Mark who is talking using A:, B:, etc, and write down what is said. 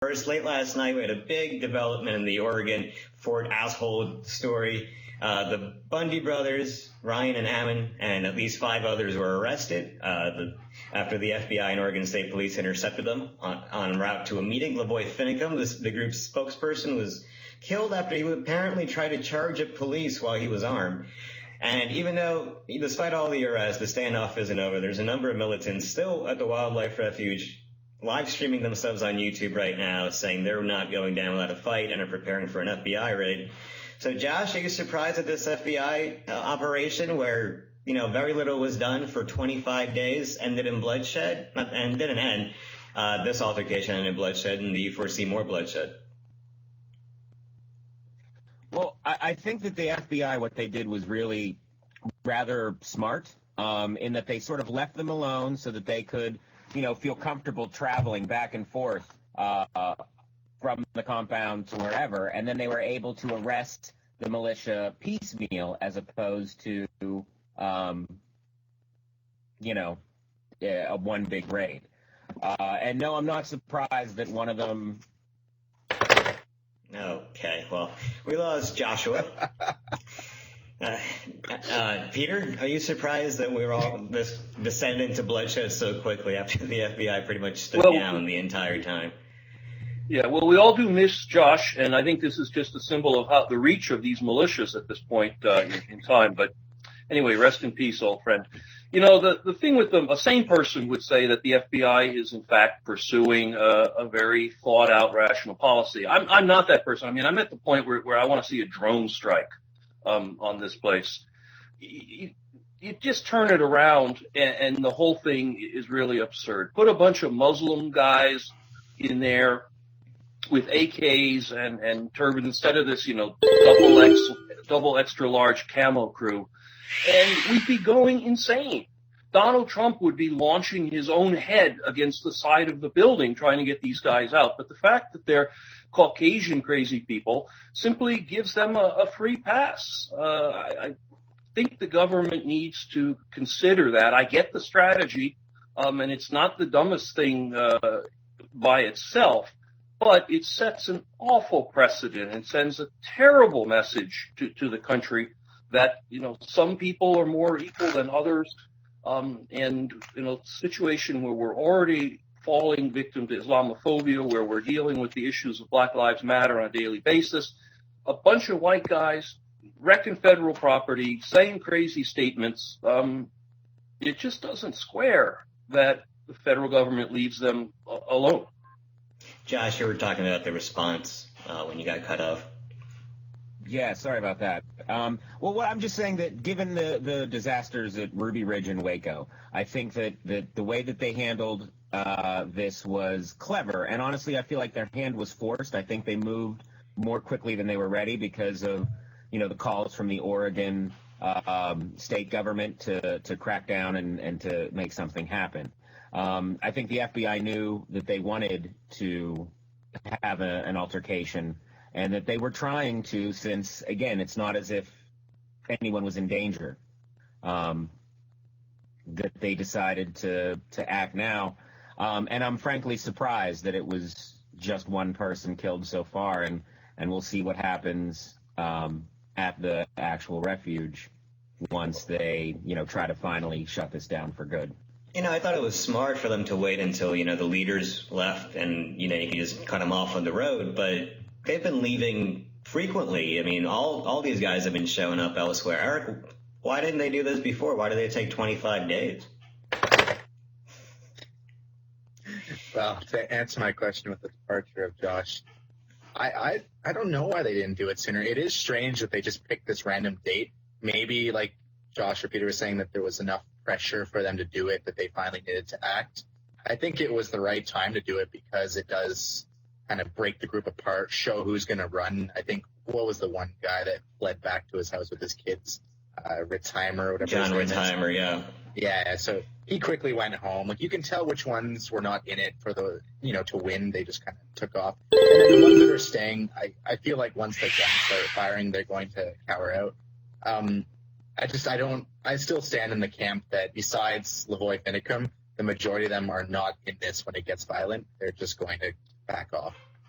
A: First, late last night, we had a big development in the Oregon Fort asshole story. The Bundy brothers, Ryan and Ammon, and at least 5 others were arrested after the FBI and Oregon State Police intercepted them en route to a meeting. Lavoy Finicum, the group's spokesperson, was killed after he apparently tried to charge at police while he was armed. And even though, despite all the arrests, the standoff isn't over, there's a number of militants still at the wildlife refuge live streaming themselves on YouTube right now, saying they're not going down without a fight and are preparing for an FBI raid. So, Josh, are you surprised at this FBI operation where, very little was done for 25 days, ended in bloodshed, and didn't end? This altercation ended in bloodshed, and do you foresee more bloodshed?
B: Well, I think that the FBI, what they did was really rather smart, in that they sort of left them alone so that they could feel comfortable traveling back and forth from the compound to wherever, and then they were able to arrest the militia piecemeal as opposed to, a one big raid. And no, I'm not surprised that one of them...
A: Okay, well, we lost Joshua. Peter, are you surprised that we were all descended into bloodshed so quickly after the FBI pretty much stood down the entire time?
C: Yeah, well, we all do miss Josh, and I think this is just a symbol of how the reach of these militias at this point in time. But anyway, rest in peace, old friend. The thing with them, a sane person would say that the FBI is in fact pursuing a very thought out, rational policy. I'm not that person. I mean, I'm at the point where I want to see a drone strike on this place. You just turn it around, and the whole thing is really absurd. Put a bunch of Muslim guys in there with AKs and turbans instead of this, double extra large camo crew, and we'd be going insane. Donald Trump would be launching his own head against the side of the building trying to get these guys out. But the fact that they're Caucasian crazy people simply gives them a free pass. I think the government needs to consider that. I get the strategy, and it's not the dumbest thing by itself, but it sets an awful precedent and sends a terrible message to the country that, some people are more equal than others. And situation where we're already falling victim to Islamophobia, where we're dealing with the issues of Black Lives Matter on a daily basis, a bunch of white guys wrecking federal property, saying crazy statements. It just doesn't square that the federal government leaves them alone.
A: Josh, you were talking about the response when you got cut off.
B: Yeah, sorry about that. Well, I'm just saying that given the disasters at Ruby Ridge and Waco, I think that the way that they handled this was clever. And honestly, I feel like their hand was forced. I think they moved more quickly than they were ready because of, the calls from the Oregon state government to crack down and to make something happen. I think the FBI knew that they wanted to have an altercation, and that they were trying to, since, again, it's not as if anyone was in danger, that they decided to act now. And I'm frankly surprised that it was just one person killed so far, and we'll see what happens at the actual refuge once they, try to finally shut this down for good.
A: I thought it was smart for them to wait until, the leaders left and, you could just cut them off on the road, but they've been leaving frequently. I mean, all these guys have been showing up elsewhere. Eric, why didn't they do this before? Why did they take 25 days?
D: Well, to answer my question with the departure of Josh, I don't know why they didn't do it sooner. It is strange that they just picked this random date. Maybe, like Josh or Peter was saying, that there was enough pressure for them to do it that they finally needed to act. I think it was the right time to do it because it does kind of break the group apart, show who's going to run. I think, what was the one guy that fled back to his house with his kids? Ritzheimer or whatever.
A: John Ritzheimer, yeah.
D: Yeah, so he quickly went home. Like, you can tell which ones were not in it for the, to win. They just kind of took off. And then the ones that are staying, I feel like once the guns start firing, they're going to cower out. I still stand in the camp that besides Lavoy Finicum, the majority of them are not in this when it gets violent. They're just going to back off.